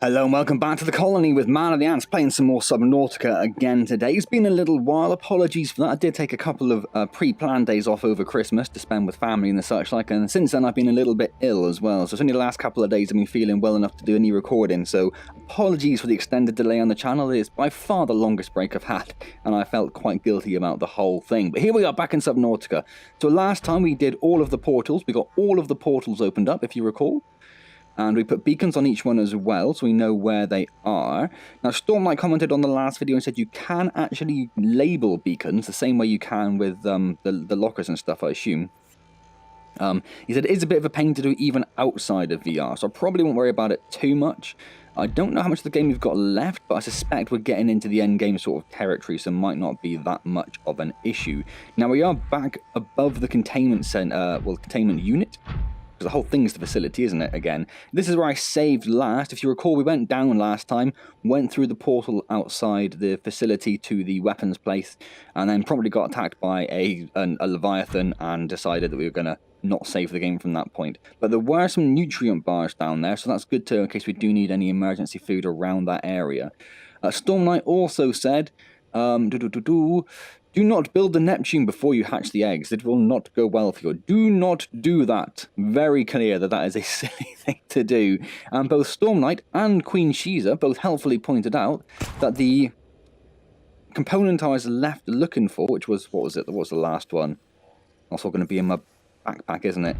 Hello and welcome back to the colony with Man of the Ants, playing some more Subnautica again today. It's been a little while, apologies for that. I did take a couple of pre-planned days off over Christmas to spend with family and the such like, and since then I've been a little bit ill as well, so it's only the last couple of days I've been feeling well enough to do any recording, so apologies for the extended delay on the channel. It is by far the longest break I've had, and I felt quite guilty about the whole thing. But here we are back in Subnautica. So last time we did all of the portals, we got all of the portals opened up, if you recall. And we put beacons on each one as well, so we know where they are. Now, Stormlight commented on the last video and said you can actually label beacons the same way you can with the lockers and stuff, I assume. He said it is a bit of a pain to do even outside of VR, so I probably won't worry about it too much. I don't know how much of the game we've got left, but I suspect we're getting into the end game sort of territory, so it might not be that much of an issue. Now, we are back above the containment center, containment unit. Because the whole thing's the facility, isn't it, again? This is where I saved last. If you recall, we went down last time, went through the portal outside the facility to the weapons place, and then probably got attacked by a Leviathan and decided that we were going to not save the game from that point. But there were some nutrient bars down there, so that's good too, in case we do need any emergency food around that area. Storm Knight also said, do not build the Neptune before you hatch the eggs. It will not go well for you. Do not do that. Very clear that that is a silly thing to do. And both Storm Knight and Queen Shiza both helpfully pointed out that the component I was left looking for, which was, what was it? What was the last one? Also going to be in my backpack, isn't it?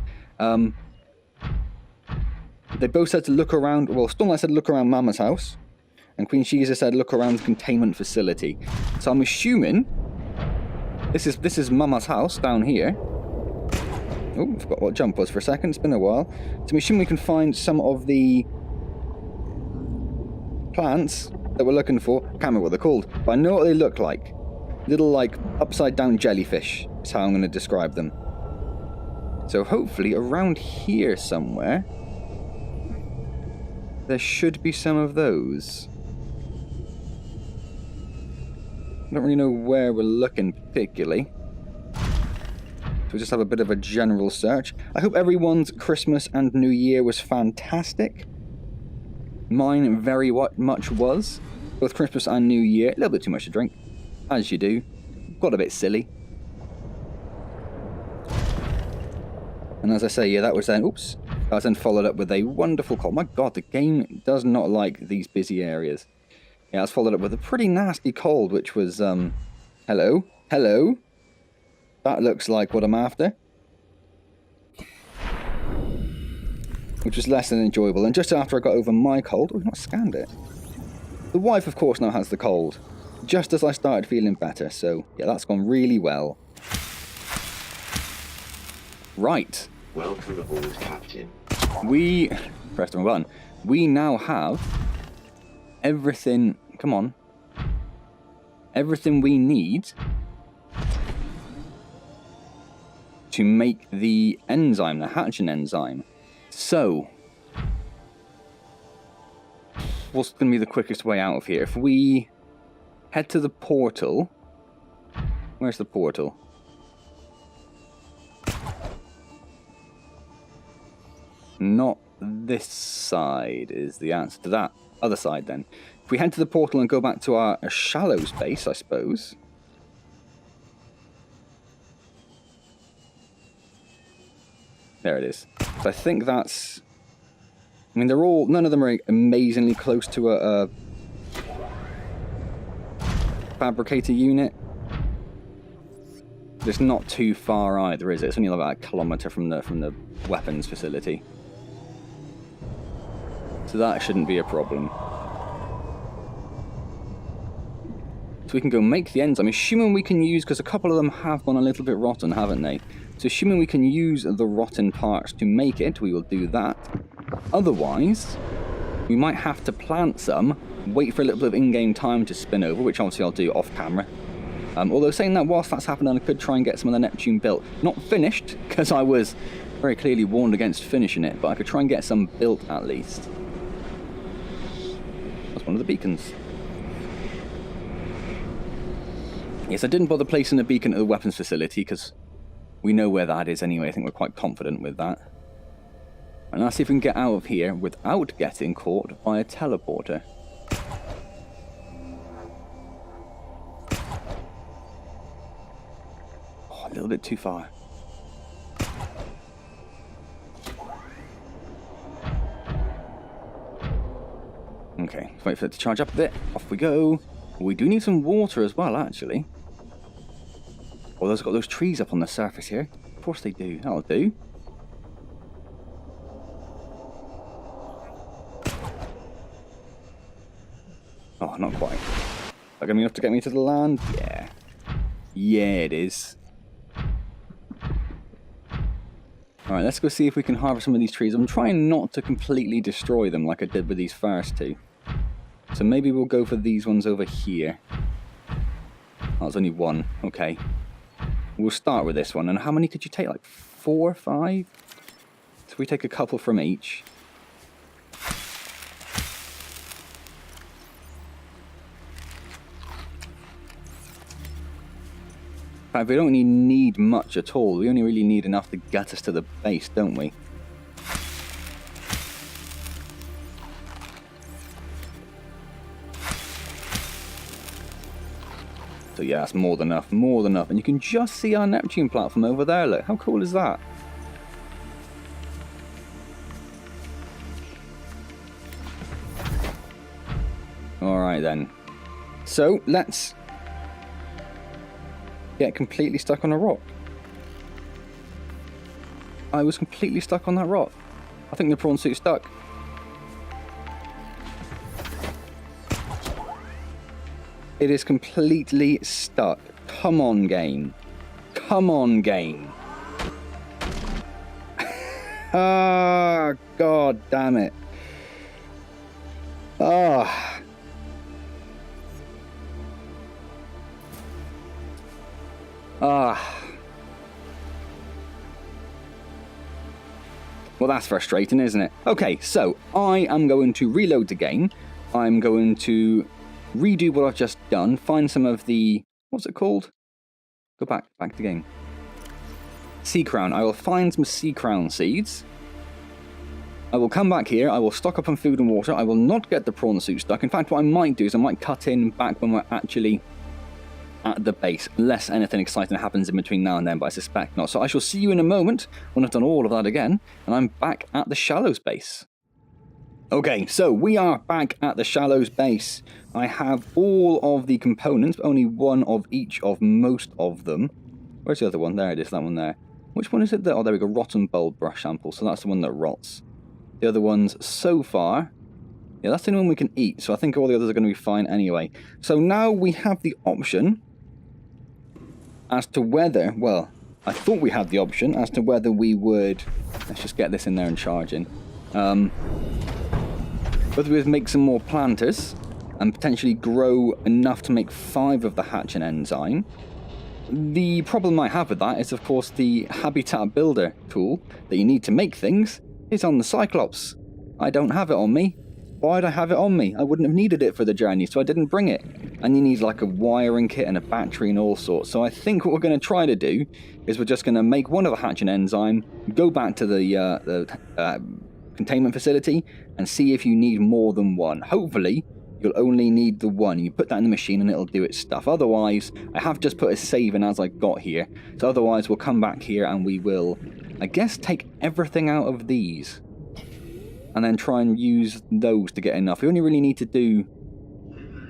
They both said to look around. Well, Storm Knight said look around Mama's house. And Queen Shiza said look around the containment facility. So I'm assuming this is Mama's house down here. Oh, I forgot what jump was for a second. It's been a while. So I'm assuming we can find some of the plants that we're looking for. I can't remember what they're called, but I know what they look like. Little, like, upside-down jellyfish is how I'm going to describe them. So hopefully around here somewhere there should be some of those. I don't really know where we're looking particularly. So we just have a bit of a general search. I hope everyone's Christmas and New Year was fantastic. Mine very much was. Both Christmas and New Year. A little bit too much to drink, as you do. Got a bit silly. And as I say, yeah, that was then, oops. That was then followed up with a wonderful cold. My God, the game does not like these busy areas. Yeah, I was followed up with a pretty nasty cold, which was, hello? Hello? That looks like what I'm after. Which was less than enjoyable. And just after I got over my cold, oh, we've not scanned it. The wife, of course, now has the cold. Just as I started feeling better, so, yeah, that's gone really well. Right. Welcome aboard, Captain. Press the button. We now have everything, come on, everything we need to make the enzyme, the hatching enzyme. So, what's going to be the quickest way out of here? If we head to the portal, where's the portal? Not this side is the answer to that. Other side then. If we head to the portal and go back to our shallow space, I suppose. There it is. So I think that's, I mean, they're all, none of them are amazingly close to a fabricator unit. But it's not too far either, is it? It's only about a kilometre from the weapons facility. So that shouldn't be a problem. So we can go make the enzyme, assuming we can use, because a couple of them have gone a little bit rotten, haven't they? So assuming we can use the rotten parts to make it, we will do that. Otherwise, we might have to plant some, wait for a little bit of in-game time to spin over, which obviously I'll do off camera. Although saying that, whilst that's happening, I could try and get some of the Neptune built. Not finished, because I was very clearly warned against finishing it, but I could try and get some built at least. That's one of the beacons. Yes, I didn't bother placing a beacon at the weapons facility, because we know where that is anyway. I think we're quite confident with that. And let's see if we can get out of here without getting caught by a teleporter. Oh, a little bit too far. Okay, let's wait for it to charge up a bit. Off we go. We do need some water as well, actually. Oh, those got those trees up on the surface here. Of course they do. That'll do. Oh, not quite. Is that going to be enough to get me to the land? Yeah. Yeah, it is. Alright, let's go see if we can harvest some of these trees. I'm trying not to completely destroy them like I did with these first two. So maybe we'll go for these ones over here. Oh, there's only one. Okay. We'll start with this one. And how many could you take? Like 4 or 5? So we take a couple from each. In fact, we don't need much at all. We only really need enough to get us to the base, don't we? So yeah, that's more than enough, more than enough. And you can just see our Neptune platform over there, look. How cool is that? Alright then. So, let's get completely stuck on a rock. I was completely stuck on that rock. I think the prawn suit stuck. It is completely stuck. Come on, game. Come on, game. Ah, god damn it. Ah. Ah. Well, that's frustrating, isn't it? Okay, so I am going to reload the game. I'm going to redo what I've just done. Find some of the... what's it called? Go back to the game. Sea crown. I will find some sea crown seeds. I will come back here. I will stock up on food and water. I will not get the prawn suit stuck. In fact, what I might do is I might cut in back when we're actually at the base, unless anything exciting happens in between now and then, but I suspect not. So I shall see you in a moment when I've done all of that again, and I'm back at the Shallows base. Okay, so we are back at the Shallows base. I have all of the components, but only one of each of most of them. Where's the other one? There it is, that one there. Which one is it? Oh, there we go, rotten bulb brush sample, so that's the one that rots. The other ones so far, yeah, that's the only one we can eat, so I think all the others are going to be fine anyway. So now we have the option as to whether, well, I thought we had the option as to whether we would, let's just get this in there and charging, whether we would make some more planters and potentially grow enough to make 5 of the hatching enzyme. The problem I have with that is, of course, the habitat builder tool that you need to make things is on the Cyclops. I don't have it on me. Why'd I have it on me? I wouldn't have needed it for the journey, so I didn't bring it. And you need like a wiring kit and a battery and all sorts. So I think what we're going to try to do is we're just going to make one of the hatching enzyme, go back to the containment facility, and see if you need more than one. Hopefully, you'll only need the one. You put that in the machine and it'll do its stuff. Otherwise, I have just put a save in as I got here. So otherwise, we'll come back here and we will, I guess, take everything out of these. And then try and use those to get enough. We only really need to do...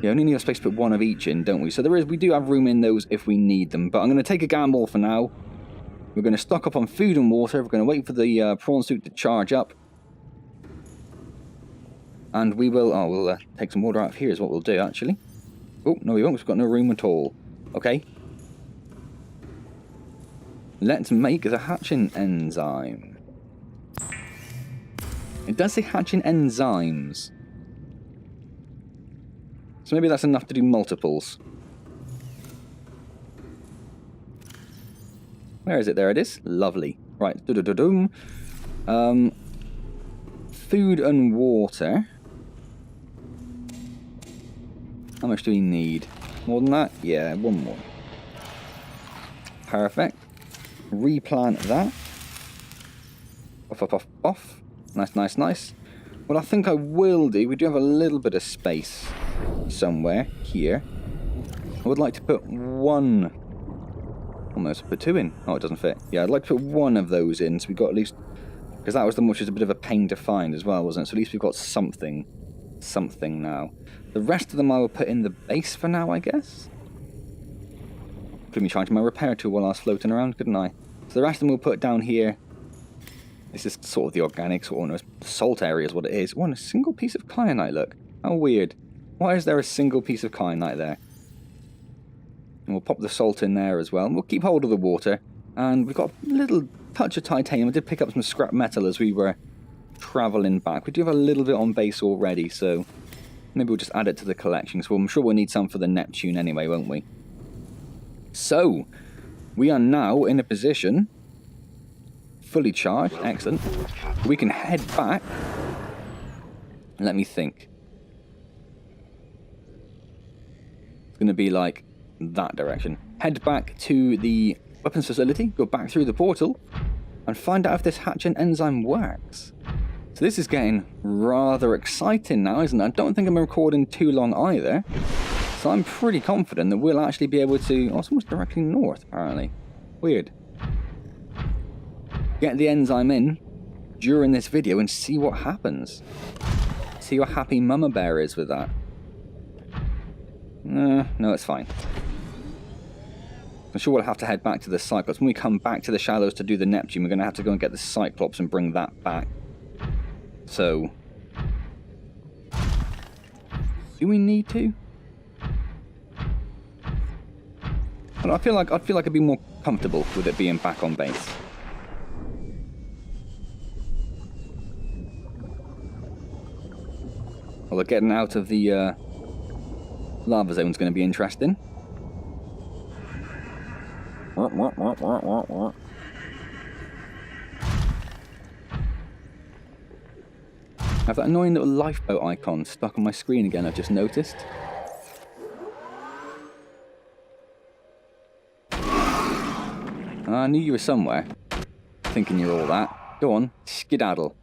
yeah, only need a space to put one of each in, don't we? So we do have room in those if we need them. But I'm going to take a gamble for now. We're going to stock up on food and water. We're going to wait for the prawn suit to charge up. And we will... oh, we'll take some water out of here is what we'll do, actually. Oh, no we won't. We've got no room at all. Okay. Let's make the hatching enzyme. It does say hatching enzymes. So maybe that's enough to do multiples. Where is it? There it is. Lovely. Right. Food and water. How much do we need? More than that? Yeah, one more. Perfect. Replant that. Off. Nice, nice, nice. What I think I will do, we do have a little bit of space somewhere here. I would like to put one... Almost put 2 in. Oh, it doesn't fit. Yeah, I'd like to put one of those in, so we've got at least... Because that was the one which was a bit of a pain to find as well, wasn't it? So at least we've got something. Something now. The rest of them I will put in the base for now, I guess. Could be charging my repair tool while I was floating around, couldn't I? So the rest of them we'll put down here. This is sort of the organic, sort of salt area is what it is. Oh, and a single piece of kyanite, look. How weird. Why is there a single piece of kyanite there? And we'll pop the salt in there as well. And we'll keep hold of the water. And we've got a little touch of titanium. I did pick up some scrap metal as we were travelling back. We do have a little bit on base already, so maybe we'll just add it to the collection. So I'm sure we'll need some for the Neptune anyway, won't we? So, we are now in a position, fully charged, excellent. We can head back. Let me think. It's going to be like that direction. Head back to the weapons facility, go back through the portal, and find out if this hatching enzyme works. So this is getting rather exciting now, isn't it? I don't think I'm recording too long either. So I'm pretty confident that we'll actually be able to... Oh, it's almost directly north, apparently. Weird. Get the enzyme in during this video and see what happens. See how happy Mama Bear is with that. No, it's fine. I'm sure we'll have to head back to the Cyclops. When we come back to the Shallows to do the Neptune, we're going to have to go and get the Cyclops and bring that back. So... do we need to? I feel like I'd be more comfortable with it being back on base. Although getting out of the lava zone is going to be interesting. I have that annoying little lifeboat icon stuck on my screen again, I've just noticed. I knew you were somewhere. Thinking you're all that. Go on, skedaddle.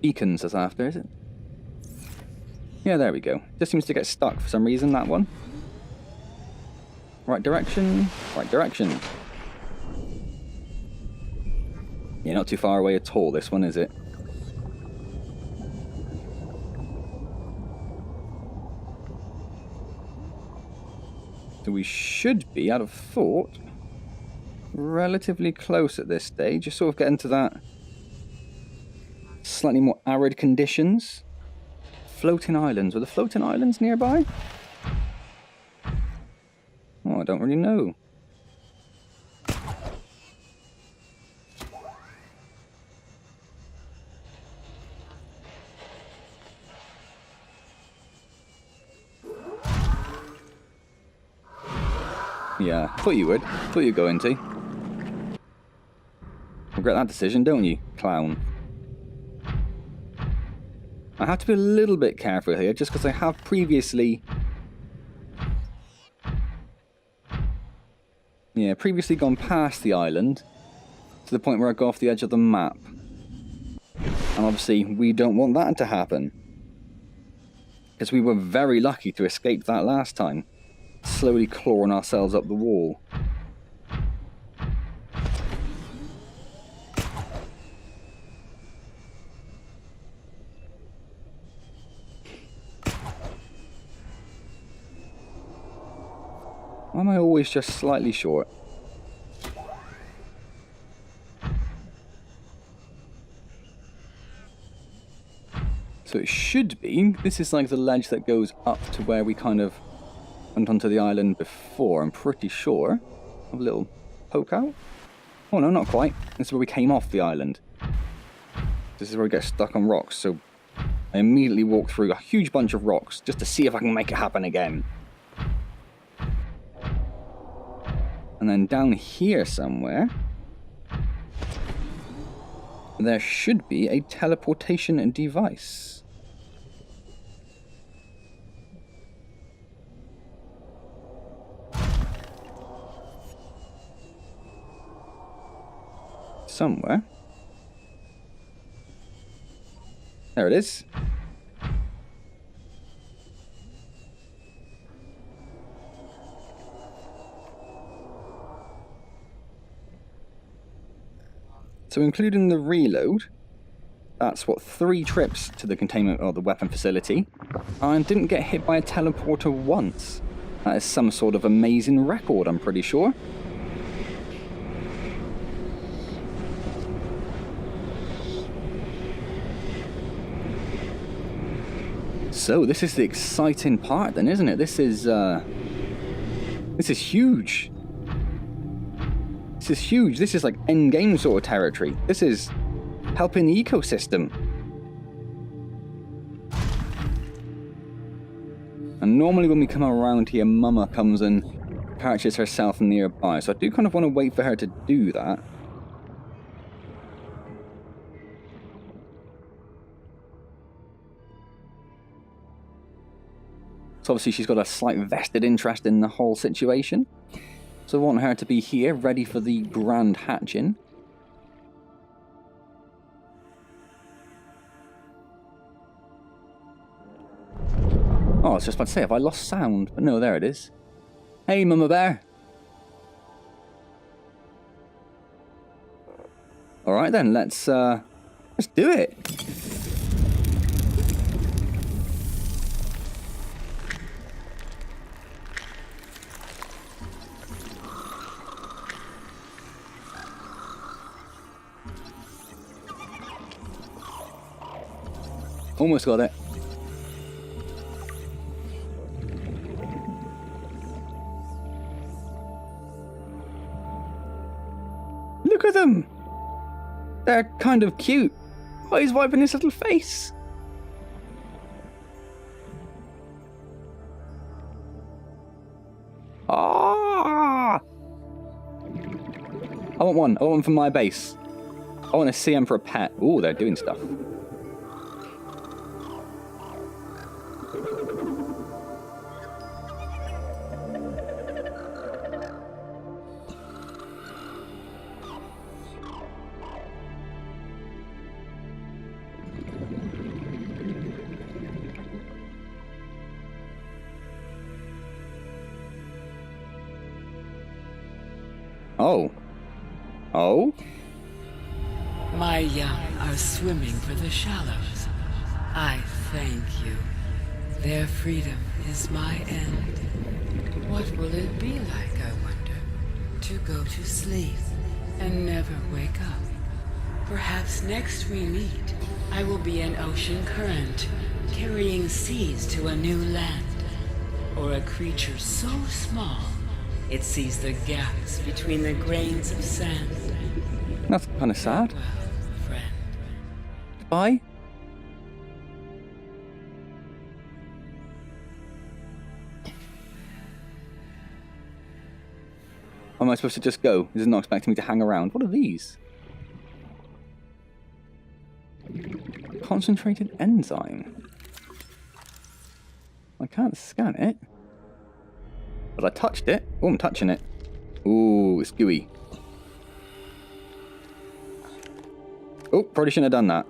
Beacons that's after, is it? Yeah, there we go. Just seems to get stuck for some reason, that one. Right direction, right direction. Yeah, not too far away at all, this one, is it? So we should be, out of thought, relatively close at this stage. Just sort of getting to that slightly more arid conditions. Floating islands. Were the floating islands nearby? Oh, I don't really know. Yeah, thought you would. Thought you'd go into. Regret that decision, don't you, clown? I have to be a little bit careful here, just because I have previously... yeah, previously gone past the island, to the point where I go off the edge of the map. And obviously, we don't want that to happen. Because we were very lucky to escape that last time. Slowly clawing ourselves up the wall. Why am I always just slightly short? So it should be, this is like the ledge that goes up to where we kind of went onto the island before, I'm pretty sure. Have a little poke out. Oh no, not quite. This is where we came off the island. This is where we get stuck on rocks, so I immediately walk through a huge bunch of rocks just to see if I can make it happen again. And then down here somewhere, there should be a teleportation device. Somewhere. There it is. So including the reload, that's what, 3 trips to the containment or the weapon facility, and didn't get hit by a teleporter once. That is some sort of amazing record, I'm pretty sure. So this is the exciting part then, isn't it? This is huge. This is huge. This is like endgame sort of territory. This is helping the ecosystem. And normally when we come around here, Mama comes and perches herself nearby. So I do kind of want to wait for her to do that. So obviously she's got a slight vested interest in the whole situation. So I want her to be here, ready for the grand hatching. Oh, I was just about to say, have I lost sound? But no, there it is. Hey, Mama Bear. Alright then, let's do it. Almost got it. Look at them! They're kind of cute. Oh, he's wiping his little face. Ah! I want one. I want one for my base. I want to see him for a pet. Ooh, they're doing stuff. Oh. Oh? My young are swimming for the shallows. I thank you. Their freedom is my end. What will it be like, I wonder, to go to sleep and never wake up? Perhaps next we meet, I will be an ocean current, carrying seas to a new land. Or a creature so small, it sees the gaps between the grains of sand. That's kind of sad. Farewell, friend. Goodbye. Am I supposed to just go? This is not expecting me to hang around. What are these? Concentrated enzyme. I can't scan it. But I touched it. Oh, I'm touching it. Ooh, it's gooey. Oh, probably shouldn't have done that.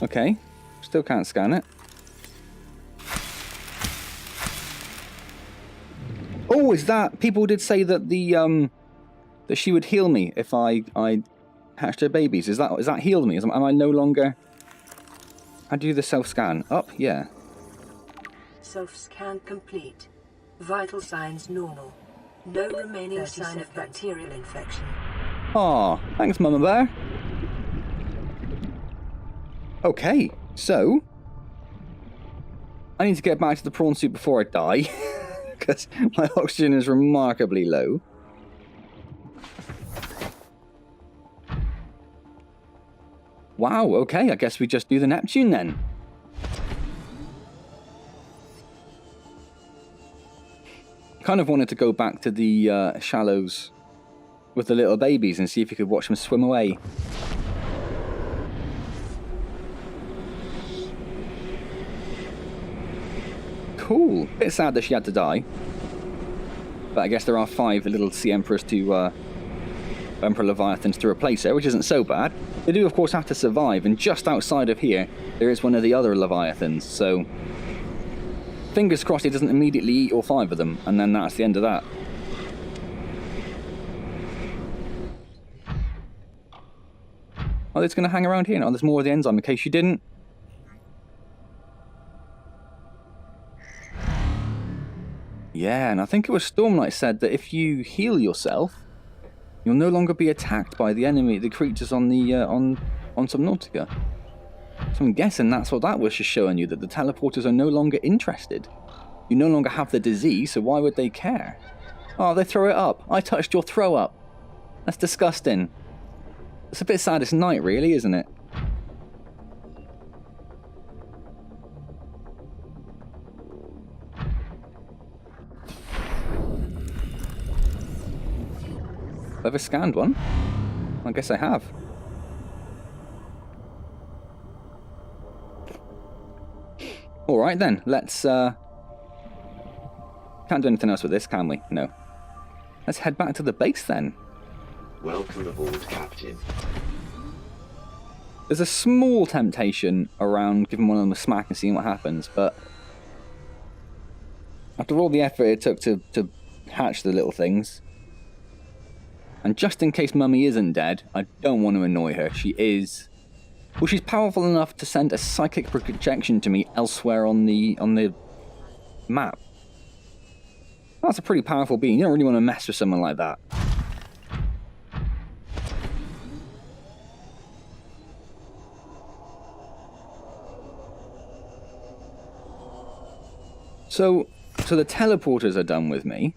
Okay, still can't scan it. Oh, is that... People did say that the, that she would heal me if I hatched her babies. Is that healed me? Am I no longer... How do you do the self-scan? Up? Yeah. Self-scan complete. Vital signs normal. No remaining sign of bacterial infection. Aw, thanks, Mama Bear. Okay, so... I need to get back to the prawn suit before I die. Because my oxygen is remarkably low. Wow, okay, I guess we just do the Neptune then. Kind of wanted to go back to the shallows with the little babies and see if you could watch them swim away. Cool. Bit sad that she had to die. But I guess there are 5 little sea emperors to Emperor Leviathans to replace her, which isn't so bad. They do, of course, have to survive, and just outside of here, there is one of the other Leviathans, so fingers crossed he doesn't immediately eat all 5 of them, and then that's the end of that. Oh, it's going to hang around here now. There's more of the enzyme in case you didn't. Yeah, and I think it was Stormlight said that if you heal yourself, you'll no longer be attacked by the enemy, the creatures on the on Subnautica. So I'm guessing that's what that was just showing you, that the teleporters are no longer interested. You no longer have the disease, so why would they care? Oh, they throw it up. I touched your throw up. That's disgusting. It's a bit sad it's night, really, isn't it? Have I ever scanned one? I guess I have. Alright then, let's can't do anything else with this, can we? No. Let's head back to the base then. Welcome aboard, Captain. There's a small temptation around giving one of them a smack and seeing what happens, but after all the effort it took to hatch the little things, and just in case Mummy isn't dead, I don't want to annoy her. She is... well, she's powerful enough to send a psychic projection to me elsewhere on the map. That's a pretty powerful being. You don't really want to mess with someone like that. So the teleporters are done with me.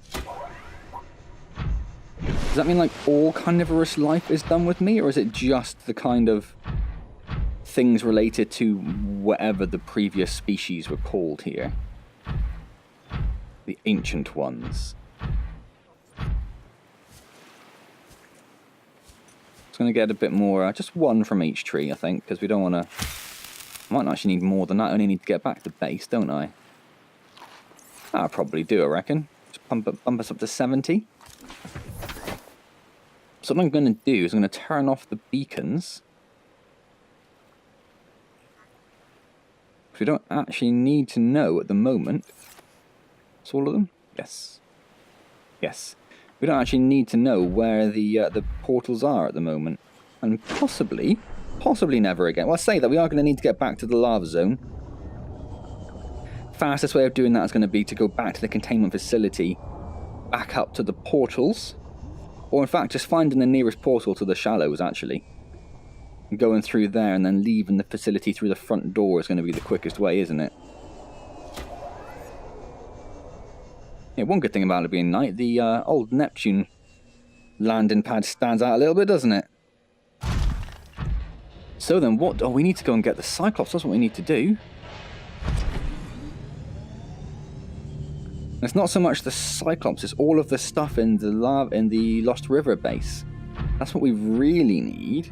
Does that mean like all carnivorous life is done with me, or is it just the kind of things related to whatever the previous species were called here? The ancient ones. It's going to get a bit more, just one from each tree, I think, because we don't want to... I might actually need more than that. I only need to get back to base, don't I? I'll probably do, I reckon. Just bump us up to 70. So what I'm going to do is I'm going to turn off the beacons. We don't actually need to know at the moment. It's all of them? Yes. Yes. We don't actually need to know where the portals are at the moment. And possibly never again. Well, I say that we are going to need to get back to the lava zone. Fastest way of doing that is going to be to go back to the containment facility, back up to the portals, or in fact just finding the nearest portal to the shallows actually. Going through there and then leaving the facility through the front door is going to be the quickest way, isn't it? Yeah, one good thing about it being night, the old Neptune landing pad stands out a little bit, doesn't it? So then what... oh, we need to go and get the Cyclops, that's what we need to do. It's not so much the Cyclops, it's all of the stuff in the Lost River base. That's what we really need.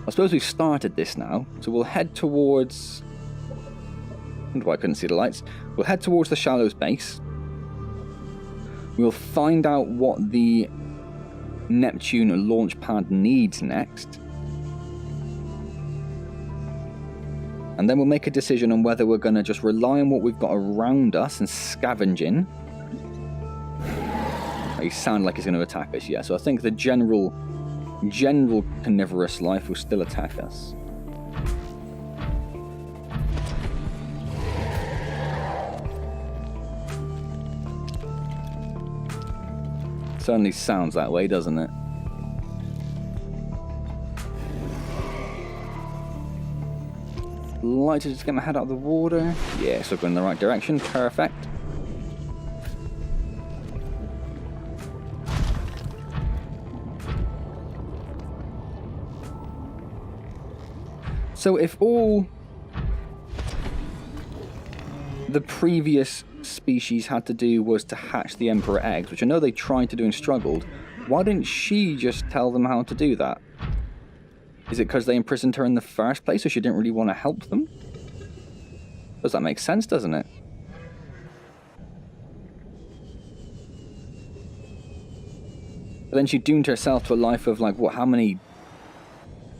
I suppose we've started this now, so we'll head towards... I wonder why I couldn't see the lights. We'll head towards the Shallows base. We'll find out what the Neptune launch pad needs next. And then we'll make a decision on whether we're going to just rely on what we've got around us and scavenging. He sounds like he's going to attack us, yeah. So I think the general carnivorous life will still attack us. Certainly sounds that way, doesn't it? Like to just get my head out of the water. Yeah, so going in the right direction. Perfect. So if all the previous species had to do was to hatch the Emperor eggs, which I know they tried to do and struggled, why didn't she just tell them how to do that? Is it because they imprisoned her in the first place, so she didn't really want to help them? Does that make sense, doesn't it? But then she doomed herself to a life of, like, what, how many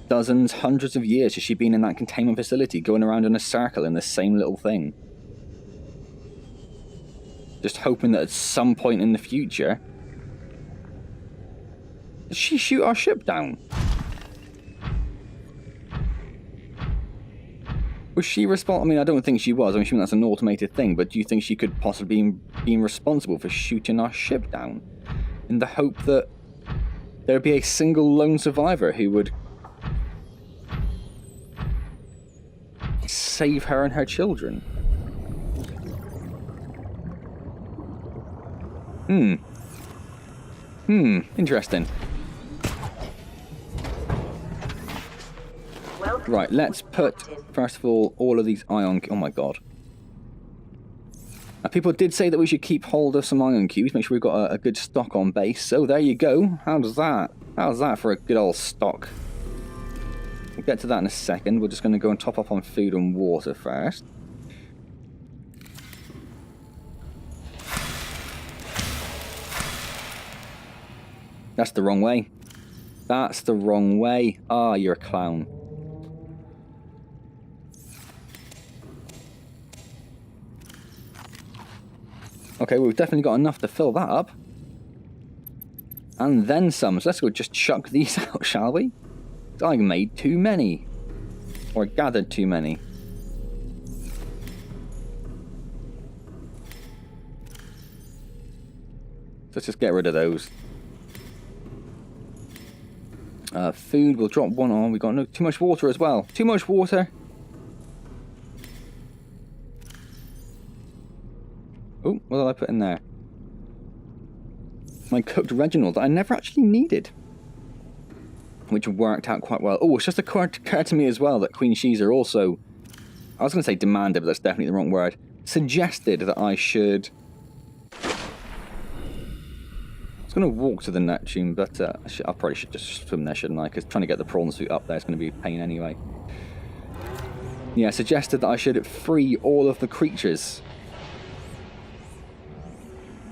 dozens, hundreds of years has she been in that containment facility, going around in a circle in the same little thing? Just hoping that at some point in the future... Did she shoot our ship down? Was she responsible? I mean, I don't think she was. I'm assuming that's an automated thing, but do you think she could possibly be responsible for shooting our ship down? In the hope that there would be a single lone survivor who would save her and her children? Interesting. Right, let's put, first of all of these ion... Oh my god. Now, people did say that we should keep hold of some ion cubes, make sure we've got a good stock on base. So there you go. How's that? How's that for a good old stock? We'll get to that in a second. We're just going to go and top up on food and water first. That's the wrong way. That's the wrong way. Ah, you're a clown. Okay, well, we've definitely got enough to fill that up. And then some. So let's go just chuck these out, shall we? I made too many. Or gathered too many. Let's just get rid of those. Food, we'll drop one on. We've got too much water as well. Too much water. Oh, what did I put in there? My cooked Reginald that I never actually needed. Which worked out quite well. Oh, it's just occurred to me as well that Queen Shiza also... I was going to say demanded, but that's definitely the wrong word. Suggested that I should... I was going to walk to the Neptune, but I probably should just swim there, shouldn't I? Because trying to get the prawn suit up there is going to be a pain anyway. Yeah, suggested that I should free all of the creatures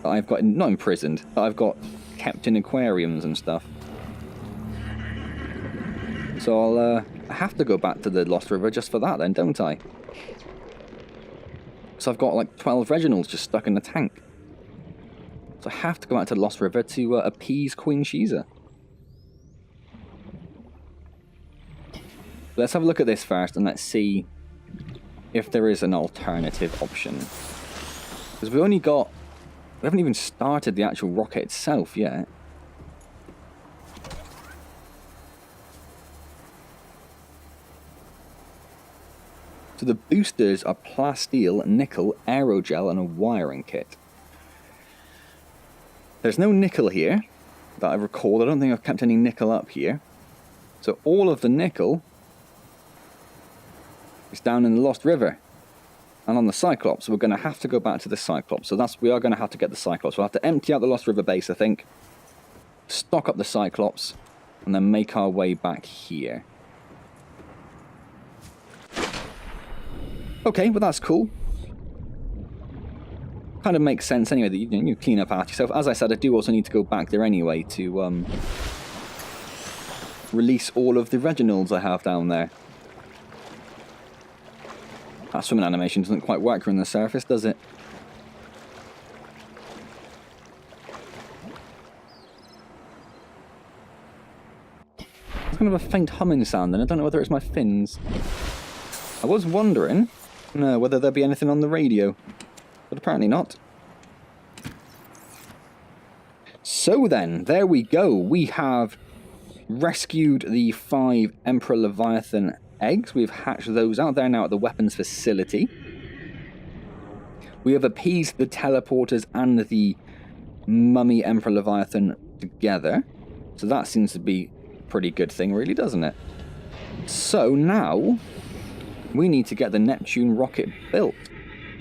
that I've got, not imprisoned, but I've got kept in aquariums and stuff. So I'll have to go back to the Lost River just for that then, don't I? So I've got like 12 Reginalds just stuck in the tank. So I have to go back to the Lost River to appease Queen Shiza. Let's have a look at this first and let's see if there is an alternative option. Because we haven't even started the actual rocket itself yet. So the boosters are plasteel, nickel, aerogel, and a wiring kit. There's no nickel here that I recall. I don't think I've kept any nickel up here. So all of the nickel is down in the Lost River. And on the Cyclops, we're going to have to go back to the Cyclops. So we are going to have to get the Cyclops. We'll have to empty out the Lost River base, I think. Stock up the Cyclops. And then make our way back here. Okay, well that's cool. Kind of makes sense anyway that you clean up after yourself. As I said, I do also need to go back there anyway to release all of the Reginalds I have down there. That swimming animation doesn't quite work on the surface, does it? It's kind of a faint humming sound, and I don't know whether it's my fins. I was wondering whether there'd be anything on the radio, but apparently not. So then, there we go. We have rescued the 5 Emperor Leviathan eggs. We've hatched those out there now at the weapons facility. We have appeased the teleporters and the mummy Emperor Leviathan together. So that seems to be a pretty good thing, really, doesn't it? So now we need to get the Neptune rocket built.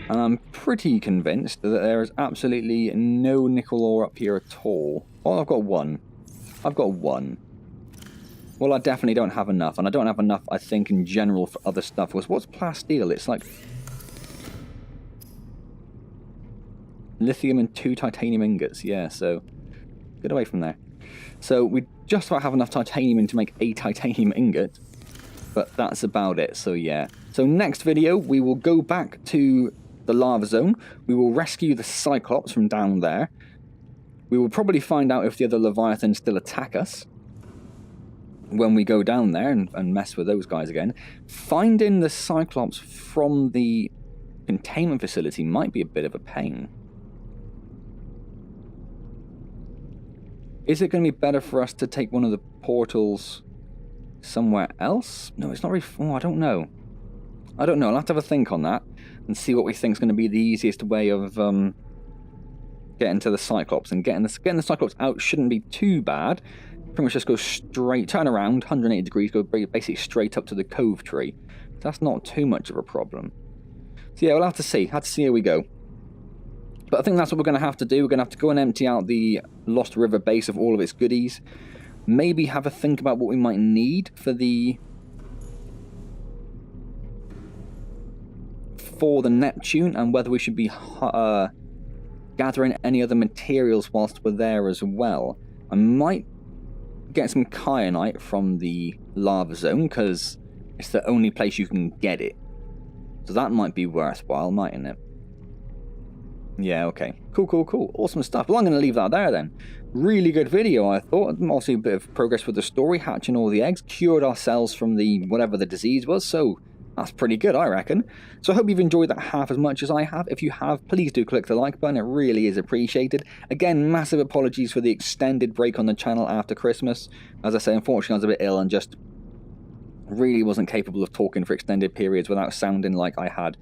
And I'm pretty convinced that there is absolutely no nickel ore up here at all. Oh, I've got one. I've got one. Well, I definitely don't have enough. And I don't have enough, I think, in general for other stuff. What's plasteel? It's like lithium and 2 titanium ingots. Yeah, so get away from there. So we just about have enough titanium in to make a titanium ingot. But that's about it, so yeah. So next video, we will go back to the lava zone. We will rescue the Cyclops from down there. We will probably find out if the other Leviathans still attack us when we go down there and mess with those guys again. Finding the Cyclops from the containment facility might be a bit of a pain. Is it going to be better for us to take one of the portals somewhere else? No, it's not really... Oh, I don't know. I don't know. I'll have to have a think on that and see what we think is going to be the easiest way of getting to the Cyclops. And getting the Cyclops out shouldn't be too bad. Pretty much just go straight, turn around, 180 degrees, go basically straight up to the cove tree. That's not too much of a problem. So yeah, we'll have to see. Have to see how we go. But I think that's what we're going to have to do. We're going to have to go and empty out the Lost River base of all of its goodies. Maybe have a think about what we might need for the Neptune, and whether we should be gathering any other materials whilst we're there as well. I might get some kyanite from the lava zone, because it's the only place you can get it. So that might be worthwhile, mightn't it? Yeah, okay. Cool. Awesome stuff. Well, I'm going to leave that there then. Really good video, I thought. Also a bit of progress with the story, hatching all the eggs, cured ourselves from the whatever the disease was, so that's pretty good, I reckon. So I hope you've enjoyed that half as much as I have. If you have, please do click the like button. It really is appreciated. Again, massive apologies for the extended break on the channel after Christmas. As I say, unfortunately, I was a bit ill and just really wasn't capable of talking for extended periods without sounding like I had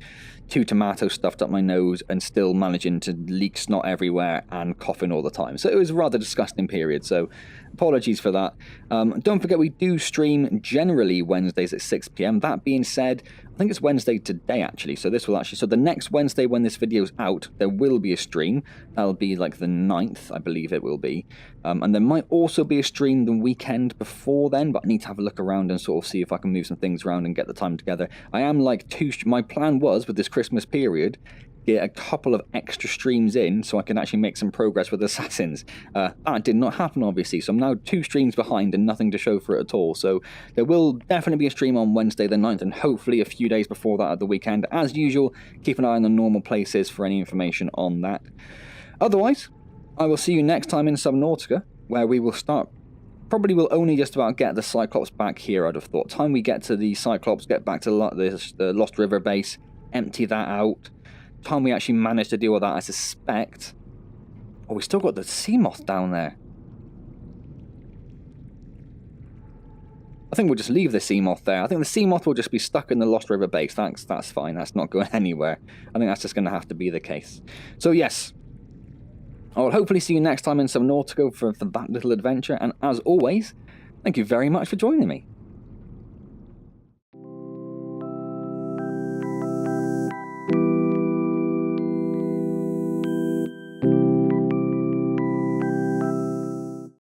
2 tomatoes stuffed up my nose and still managing to leak snot everywhere and coughing all the time. So it was a rather disgusting period, so apologies for that. Don't forget, we do stream generally Wednesdays at 6 PM. That being said, I think it's Wednesday today actually, so this will actually, so the next Wednesday when this video's out, there will be a stream. That'll be like the 9th, I believe it will be. And there might also be a stream the weekend before then, but I need to have a look around and sort of see if I can move some things around and get the time together. I am like my plan was with this Christmas period, get a couple of extra streams in so I can actually make some progress with Assassins. That did not happen, obviously, so I'm now 2 streams behind and nothing to show for it at all. So there will definitely be a stream on Wednesday the 9th and hopefully a few days before that at the weekend. As usual, keep an eye on the normal places for any information on that. Otherwise, I will see you next time in Subnautica, where we will start. Probably will only just about get the Cyclops back here, I'd have thought. Time we get to the Cyclops, get back to the Lost River base, empty that out. Time we actually manage to deal with that, I suspect. Oh, we still got the sea moth down there. I think we'll just leave the sea moth there. I think the sea moth will just be stuck in the Lost River base. That's fine. That's not going anywhere. I think that's just going to have to be the case. So yes, I'll hopefully see you next time in Subnautica for that little adventure. And as always, thank you very much for joining me.